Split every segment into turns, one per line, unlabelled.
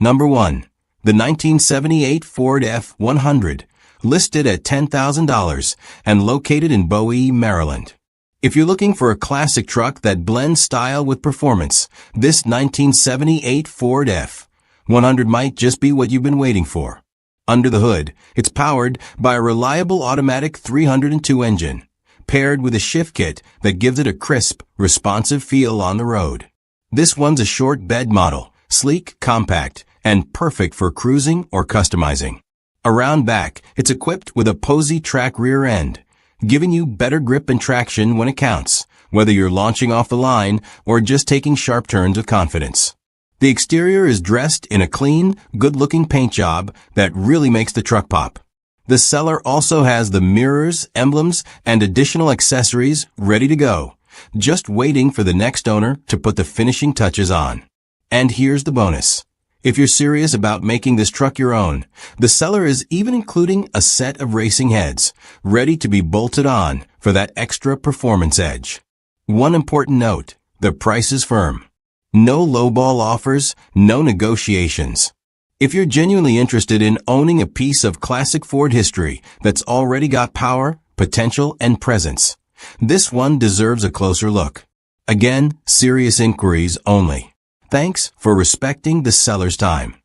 Number 1. The 1978 Ford F-100, listed at $10,000 and located in Bowie, Maryland. If you're looking for a classic truck that blends style with performance, this 1978 Ford F-100 might just be what you've been waiting for. Under the hood, it's powered by a reliable automatic 302 engine, paired with a shift kit that gives it a crisp, responsive feel on the road. This one's a short bed model, sleek, compact, and perfect for cruising or customizing. Around back, it's equipped with a Posey track rear end, giving you better grip and traction when it counts, whether you're launching off the line or just taking sharp turns with confidence. The exterior is dressed in a clean, good-looking paint job that really makes the truck pop. The seller also has the mirrors, emblems, and additional accessories ready to go, just waiting for the next owner to put the finishing touches on. And here's the bonus. If you're serious about making this truck your own, the seller is even including a set of racing heads, ready to be bolted on for that extra performance edge. One important note, the price is firm. No lowball offers, no negotiations. If you're genuinely interested in owning a piece of classic Ford history that's already got power, potential, and presence, this one deserves a closer look. Again, serious inquiries only. Thanks for respecting the seller's time.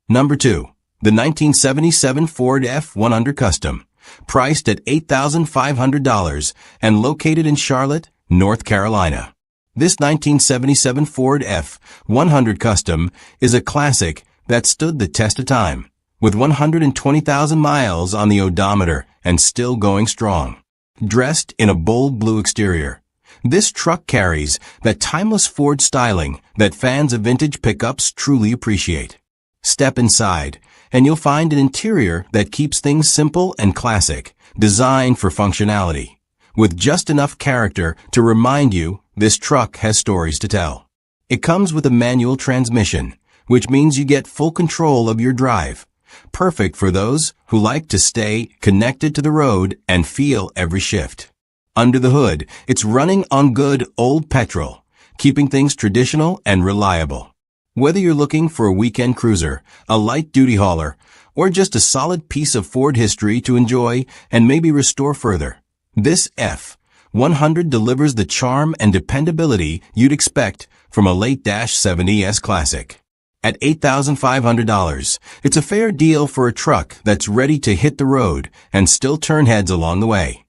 Number 2. The 1977 Ford F-100 Custom, priced at $8,500 and located in Charlotte, North Carolina. This 1977 Ford F-100 Custom is a classic that stood the test of time, with 120,000 miles on the odometer and still going strong. Dressed in a bold blue exterior, this truck carries that timeless Ford styling that fans of vintage pickups truly appreciate. Step inside, and you'll find an interior that keeps things simple and classic, designed for functionality, with just enough character to remind you this truck has stories to tell. It comes with a manual transmission, which means you get full control of your drive, perfect for those who like to stay connected to the road and feel every shift. Under the hood, it's running on good old petrol, keeping things traditional and reliable. Whether you're looking for a weekend cruiser, a light-duty hauler, or just a solid piece of Ford history to enjoy and maybe restore further, this F-100 delivers the charm and dependability you'd expect from a late-70s classic. At $8,500, it's a fair deal for a truck that's ready to hit the road and still turn heads along the way.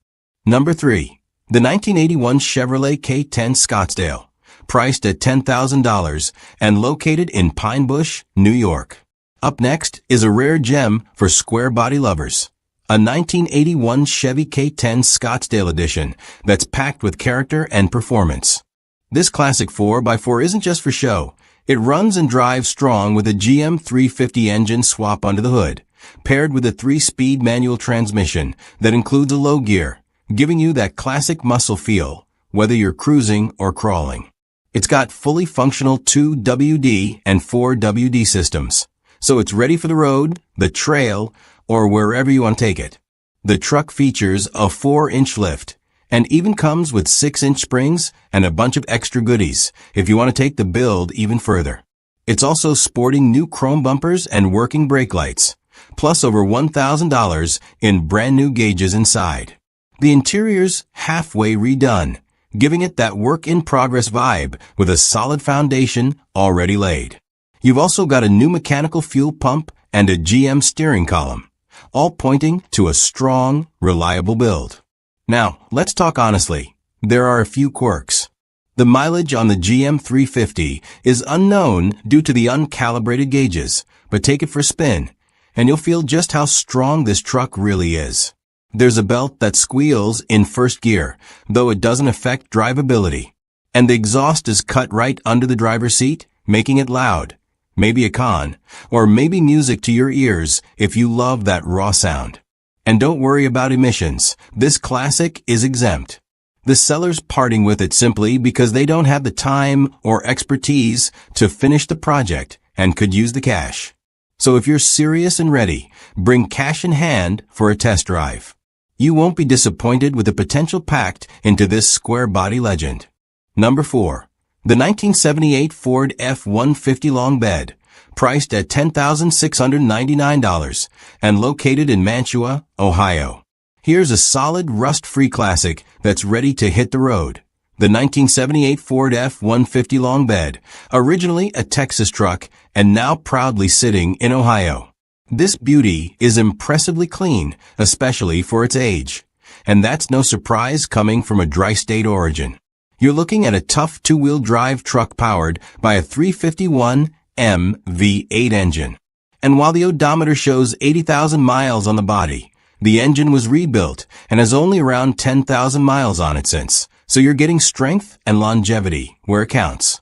Number 3. The 1981 Chevrolet K10 Scottsdale, priced at $10,000 and located in Pine Bush, New York. Up next is a rare gem for square body lovers. A 1981 Chevy K10 Scottsdale edition that's packed with character and performance. This classic 4x4 isn't just for show. It runs and drives strong with a GM 350 engine swap under the hood, paired with a 3-speed manual transmission that includes a low gear, giving you that classic muscle feel, whether you're cruising or crawling. It's got fully functional 2WD and 4WD systems, so it's ready for the road, the trail, or wherever you want to take it. The truck features a 4-inch lift, and even comes with 6-inch springs and a bunch of extra goodies if you want to take the build even further. It's also sporting new chrome bumpers and working brake lights, plus over $1,000 in brand new gauges inside. The interior's halfway redone, giving it that work-in-progress vibe with a solid foundation already laid. You've also got a new mechanical fuel pump and a GM steering column, all pointing to a strong, reliable build. Now, let's talk honestly. There are a few quirks. The mileage on the GM 350 is unknown due to the uncalibrated gauges, but take it for a spin, and you'll feel just how strong this truck really is. There's a belt that squeals in first gear, though it doesn't affect drivability. And the exhaust is cut right under the driver's seat, making it loud. Maybe a con, or maybe music to your ears if you love that raw sound. And don't worry about emissions. This classic is exempt. The seller's parting with it simply because they don't have the time or expertise to finish the project and could use the cash. So if you're serious and ready, bring cash in hand for a test drive. You won't be disappointed with the potential packed into this square body legend. Number 4. The 1978 Ford F-150 Long Bed, priced at $10,699 and located in Mantua, Ohio. Here's a solid rust-free classic that's ready to hit the road. The 1978 Ford F-150 long bed, originally a Texas truck and now proudly sitting in Ohio. This beauty is impressively clean, especially for its age. And that's no surprise coming from a tri-state origin. You're looking at a tough two-wheel drive truck powered by a 351 V8 engine. And while the odometer shows 80,000 miles on the body, the engine was rebuilt and has only around 10,000 miles on it since. So you're getting strength and longevity where it counts.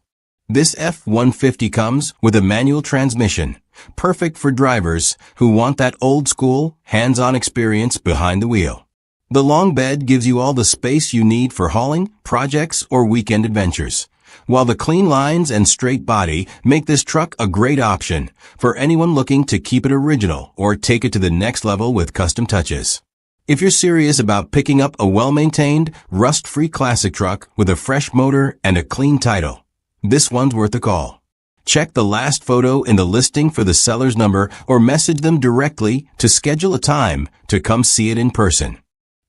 This F-150 comes with a manual transmission, perfect for drivers who want that old-school, hands-on experience behind the wheel. The long bed gives you all the space you need for hauling, projects, or weekend adventures, while the clean lines and straight body make this truck a great option for anyone looking to keep it original or take it to the next level with custom touches. If you're serious about picking up a well-maintained, rust-free classic truck with a fresh motor and a clean title, this one's worth a call. Check the last photo in the listing for the seller's number or message them directly to schedule a time to come see it in person.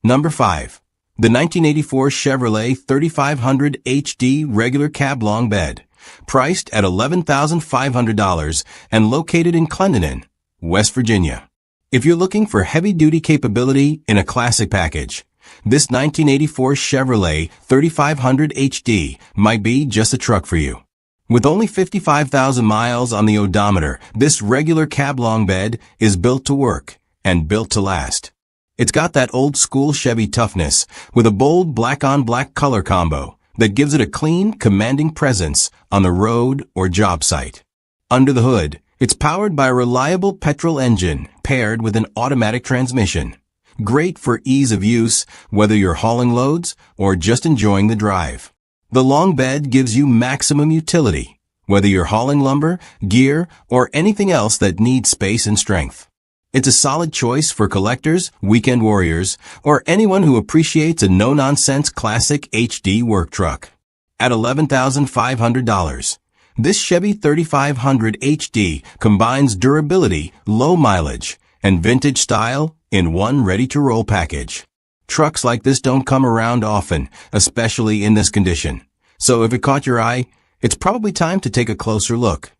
Number 5. The 1984 Chevrolet 3500 HD regular cab long bed, priced at $11,500 and located in Clendenin, West Virginia. If you're looking for heavy-duty capability in a classic package, this 1984 Chevrolet 3500 HD might be just a truck for you. With only 55,000 miles on the odometer, this regular cab long bed is built to work and built to last. It's got that old-school Chevy toughness with a bold black-on-black color combo that gives it a clean, commanding presence on the road or job site. Under the hood, it's powered by a reliable petrol engine paired with an automatic transmission. Great for ease of use, whether you're hauling loads or just enjoying the drive. The long bed gives you maximum utility, whether you're hauling lumber, gear, or anything else that needs space and strength. It's a solid choice for collectors, weekend warriors, or anyone who appreciates a no-nonsense classic HD work truck. At $11,500, this Chevy 3500 HD combines durability, low mileage, and vintage style in one ready-to-roll package. Trucks like this don't come around often, especially in this condition. So if it caught your eye, it's probably time to take a closer look.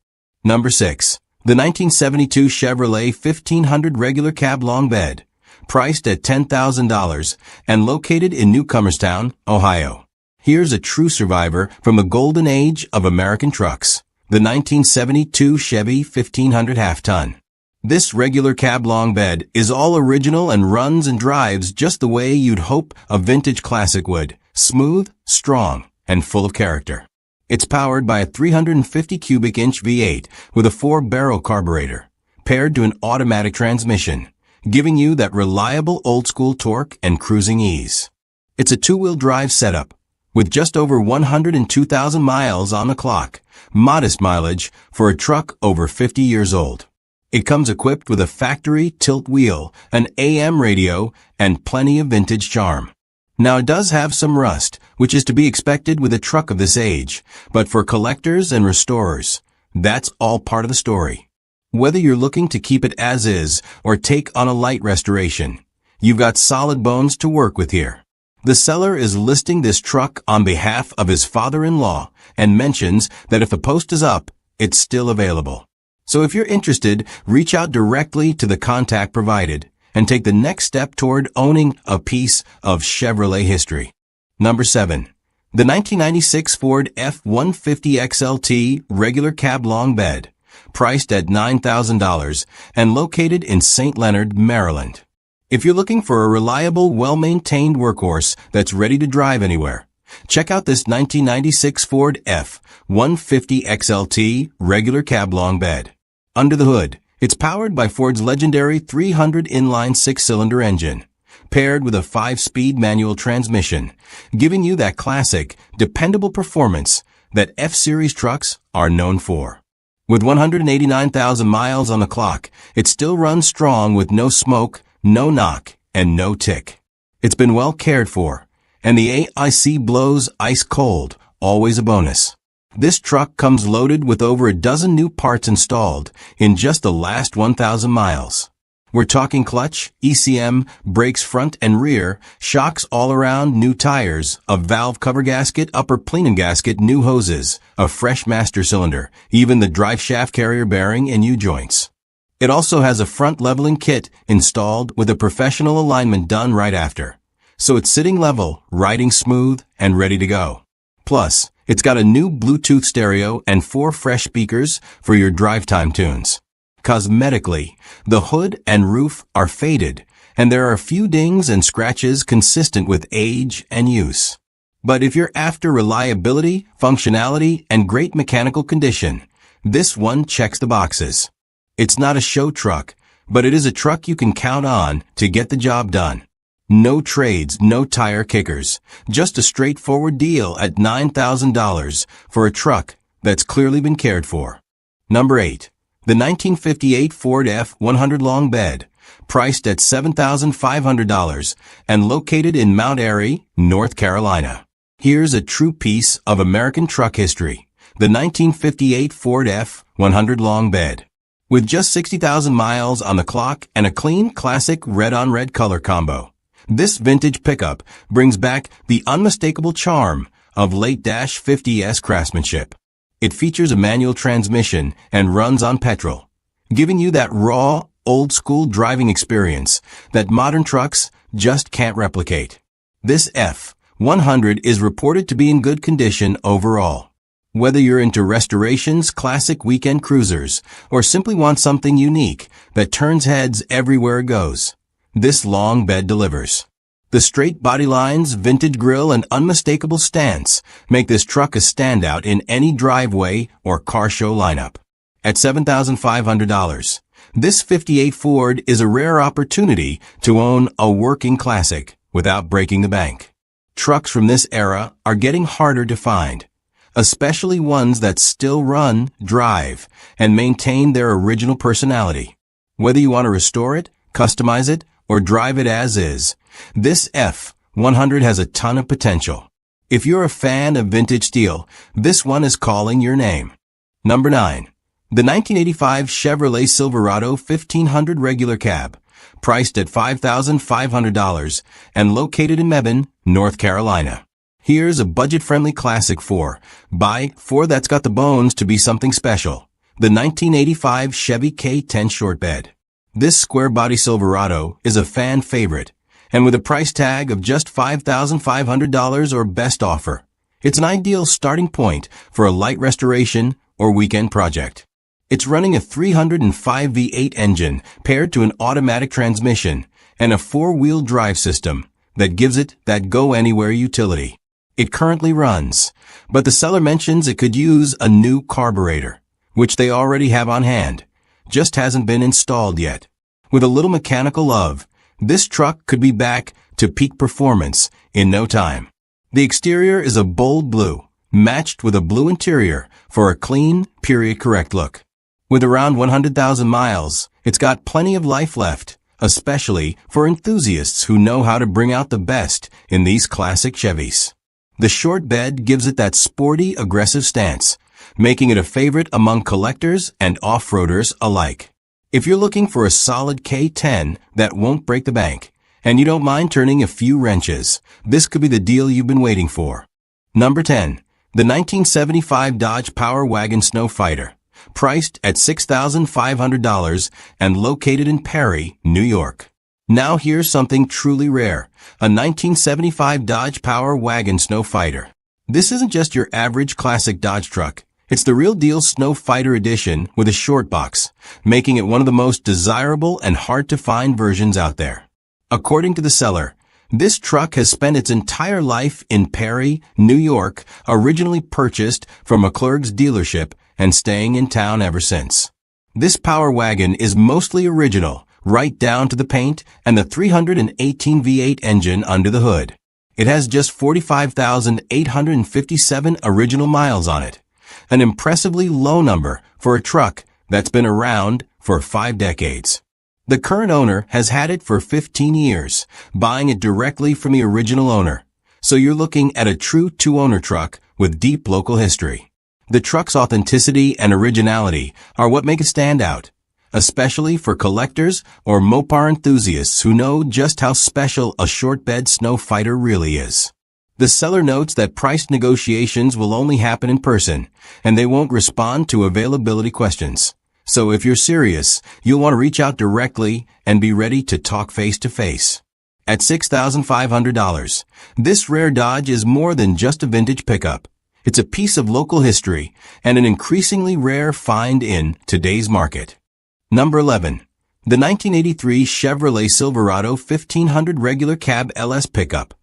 Number 6. The 1972 Chevrolet 1500 regular cab long bed, priced at $10,000 and located in Newcomerstown, Ohio. Here's a true survivor from the golden age of American trucks, the 1972 Chevy 1500 half-ton. This regular cab long bed is all original and runs and drives just the way you'd hope a vintage classic would, smooth, strong, and full of character. It's powered by a 350 cubic inch V8 with a 4-barrel carburetor, paired to an automatic transmission, giving you that reliable old-school torque and cruising ease. It's a two-wheel drive setup, with just over 102,000 miles on the clock, modest mileage for a truck over 50 years old. It comes equipped with a factory tilt wheel, an AM radio, and plenty of vintage charm. Now it does have some rust, which is to be expected with a truck of this age, but for collectors and restorers, that's all part of the story. Whether you're looking to keep it as is or take on a light restoration, you've got solid bones to work with here. The seller is listing this truck on behalf of his father-in-law and mentions that if the post is up, it's still available. So if you're interested, reach out directly to the contact provided and take the next step toward owning a piece of Chevrolet history. Number 7. The 1996 Ford F-150 XLT regular cab long bed, priced at $9,000 and located in St. Leonard, Maryland. If you're looking for a reliable, well-maintained workhorse that's ready to drive anywhere, check out this 1996 Ford F-150 XLT regular cab long bed. Under the hood, it's powered by Ford's legendary 300 inline 6-cylinder engine, paired with a 5-speed manual transmission, giving you that classic, dependable performance that F-Series trucks are known for. With 189,000 miles on the clock, it still runs strong with no smoke, no knock, and no tick. It's been well cared for, and the AIC blows ice cold, always a bonus. This truck comes loaded with over a dozen new parts installed in just the last 1,000 miles. We're talking clutch, ECM, brakes front and rear, shocks all around, new tires, a valve cover gasket, upper plenum gasket, new hoses, a fresh master cylinder, even the drive shaft carrier bearing and U-joints. It also has a front leveling kit installed with a professional alignment done right after. So it's sitting level, riding smooth, and ready to go. Plus, it's got a new Bluetooth stereo and 4 fresh speakers for your drive time tunes. Cosmetically, the hood and roof are faded, and there are a few dings and scratches consistent with age and use. But if you're after reliability, functionality, and great mechanical condition, this one checks the boxes. It's not a show truck, but it is a truck you can count on to get the job done. No trades, no tire kickers, just a straightforward deal at $9,000 for a truck that's clearly been cared for. Number 8. The 1958 Ford F-100 long bed, priced at $7,500 and located in Mount Airy, North Carolina. Here's a true piece of American truck history, the 1958 Ford F-100 long bed. With just 60,000 miles on the clock and a clean, classic red-on-red color combo, this vintage pickup brings back the unmistakable charm of late-50s craftsmanship. It features a manual transmission and runs on petrol, giving you that raw, old-school driving experience that modern trucks just can't replicate. This F-100 is reported to be in good condition overall. Whether you're into restorations, classic weekend cruisers, or simply want something unique that turns heads everywhere it goes, this long bed delivers. The straight body lines, vintage grille, and unmistakable stance make this truck a standout in any driveway or car show lineup. At $7,500, this 58 Ford is a rare opportunity to own a working classic without breaking the bank. Trucks from this era are getting harder to find, especially ones that still run, drive, and maintain their original personality. Whether you want to restore it, customize it, or drive it as is, this F-100 has a ton of potential. If you're a fan of vintage steel, this one is calling your name. Number 9. The 1985 Chevrolet Silverado 1500 regular cab, priced at $5,500 and located in Mebane, North Carolina. Here's a budget-friendly classic Ford that's got the bones to be something special. The 1985 Chevy K10 short bed. This square-body Silverado is a fan favorite, and with a price tag of just $5,500 or best offer, it's an ideal starting point for a light restoration or weekend project. It's running a 305 V8 engine paired to an automatic transmission and a 4-wheel drive system that gives it that go-anywhere utility. It currently runs, but the seller mentions it could use a new carburetor, which they already have on hand, just hasn't been installed yet. With a little mechanical love, this truck could be back to peak performance in no time. The exterior is a bold blue, matched with a blue interior for a clean, period-correct look. With around 100,000 miles, it's got plenty of life left, especially for enthusiasts who know how to bring out the best in these classic Chevys. The short bed gives it that sporty, aggressive stance, making it a favorite among collectors and off-roaders alike. If you're looking for a solid K10 that won't break the bank, and you don't mind turning a few wrenches, this could be the deal you've been waiting for. Number 10. The 1975 Dodge Power Wagon Snow Fighter, priced at $6,500 and located in Perry, New York. Now here's something truly rare, a 1975 Dodge Power Wagon Snow Fighter. This isn't just your average classic Dodge truck. It's the real deal Snow Fighter edition with a short box, making it one of the most desirable and hard-to-find versions out there. According to the seller, this truck has spent its entire life in Perry, New York, originally purchased from McClurg's dealership and staying in town ever since. This power wagon is mostly original, right down to the paint and the 318 V8 engine under the hood. It has just 45,857 original miles on it, an impressively low number for a truck that's been around for 5 decades. The current owner has had it for 15 years, buying it directly from the original owner, so you're looking at a true two-owner truck with deep local history. The truck's authenticity and originality are what make it stand out, especially for collectors or Mopar enthusiasts who know just how special a short bed snow fighter really is. The seller notes that price negotiations will only happen in person, and they won't respond to availability questions. So if you're serious, you'll want to reach out directly and be ready to talk face to face. At $6,500, this rare Dodge is more than just a vintage pickup. It's a piece of local history and an increasingly rare find in today's market. Number 11. The 1983 Chevrolet Silverado 1500 regular cab LS pickup,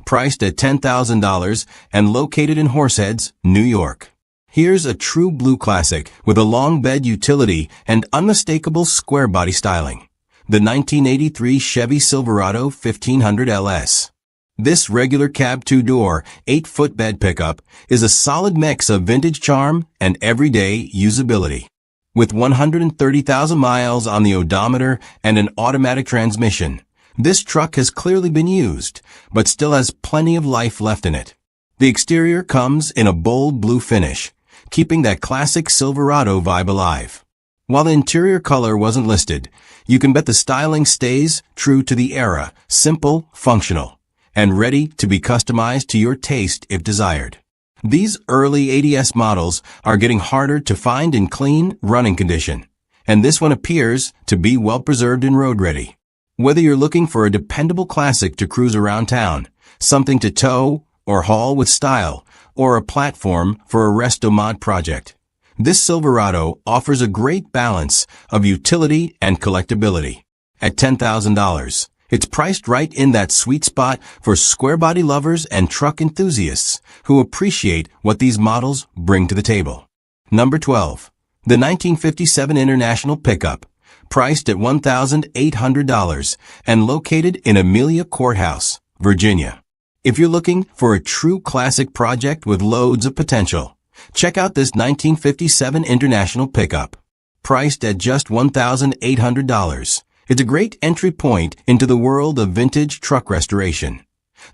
priced at $10,000 and located in Horseheads, New York. Here's a true blue classic with a long bed utility and unmistakable square body styling. The 1983 Chevy Silverado 1500 LS. This regular cab two-door, 8-foot bed pickup is a solid mix of vintage charm and everyday usability. With 130,000 miles on the odometer and an automatic transmission, this truck has clearly been used, but still has plenty of life left in it. The exterior comes in a bold blue finish, keeping that classic Silverado vibe alive. While the interior color wasn't listed, you can bet the styling stays true to the era, simple, functional, and ready to be customized to your taste if desired. These early ADS models are getting harder to find in clean, running condition, and this one appears to be well preserved and road ready. Whether you're looking for a dependable classic to cruise around town, something to tow or haul with style, or a platform for a resto mod project, this Silverado offers a great balance of utility and collectability. At $10,000, it's priced right in that sweet spot for square body lovers and truck enthusiasts who appreciate what these models bring to the table. Number 12. The 1957 International Pickup, priced at $1,800 and located in Amelia Courthouse, Virginia. If you're looking for a true classic project with loads of potential, check out this 1957 International Pickup. Priced at just $1,800, it's a great entry point into the world of vintage truck restoration,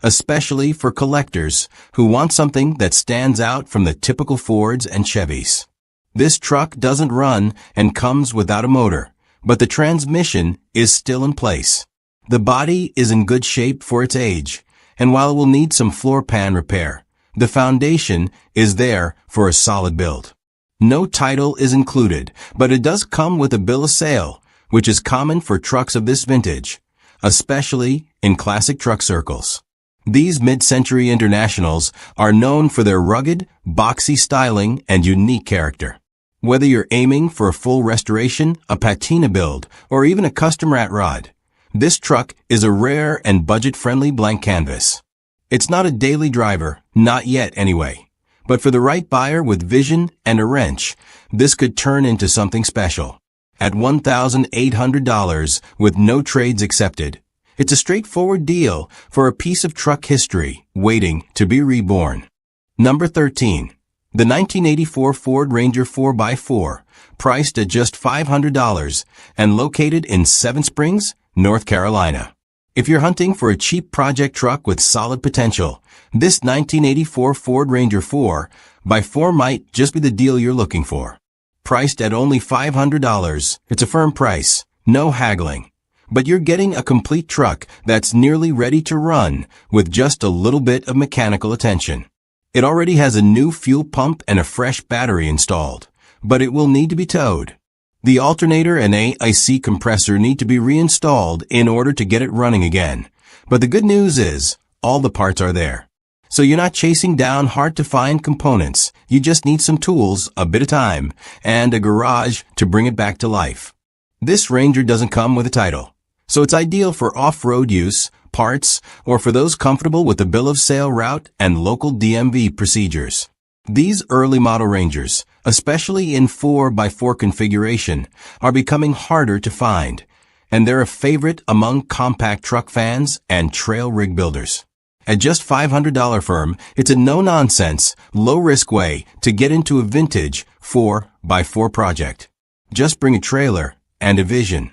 especially for collectors who want something that stands out from the typical Fords and Chevys. This truck doesn't run and comes without a motor, but the transmission is still in place. The body is in good shape for its age, and while it will need some floor pan repair, the foundation is there for a solid build. No title is included, but it does come with a bill of sale, which is common for trucks of this vintage, especially in classic truck circles. These mid-century Internationals are known for their rugged, boxy styling and unique character. Whether you're aiming for a full restoration, a patina build, or even a custom rat rod, this truck is a rare and budget-friendly blank canvas. It's not a daily driver, not yet anyway, but for the right buyer with vision and a wrench, this could turn into something special. At $1,800 with no trades accepted, it's a straightforward deal for a piece of truck history waiting to be reborn. Number 13. The 1984 Ford Ranger 4x4, priced at just $500 and located in Seven Springs, North Carolina. If you're hunting for a cheap project truck with solid potential, this 1984 Ford Ranger 4x4 might just be the deal you're looking for. Priced at only $500, it's a firm price, no haggling. But you're getting a complete truck that's nearly ready to run with just a little bit of mechanical attention. It already has a new fuel pump and a fresh battery installed, but it will need to be towed. The alternator and AC compressor need to be reinstalled in order to get it running again. But the good news is, all the parts are there. So you're not chasing down hard-to-find components. You just need some tools, a bit of time, and a garage to bring it back to life. This Ranger doesn't come with a title, so it's ideal for off-road use, parts, or for those comfortable with the bill of sale route and local DMV procedures. These early model Rangers, especially in 4x4 configuration, are becoming harder to find, and they're a favorite among compact truck fans and trail rig builders. At just $500 firm, it's a no-nonsense, low-risk way to get into a vintage 4x4 project. Just bring a trailer and a vision.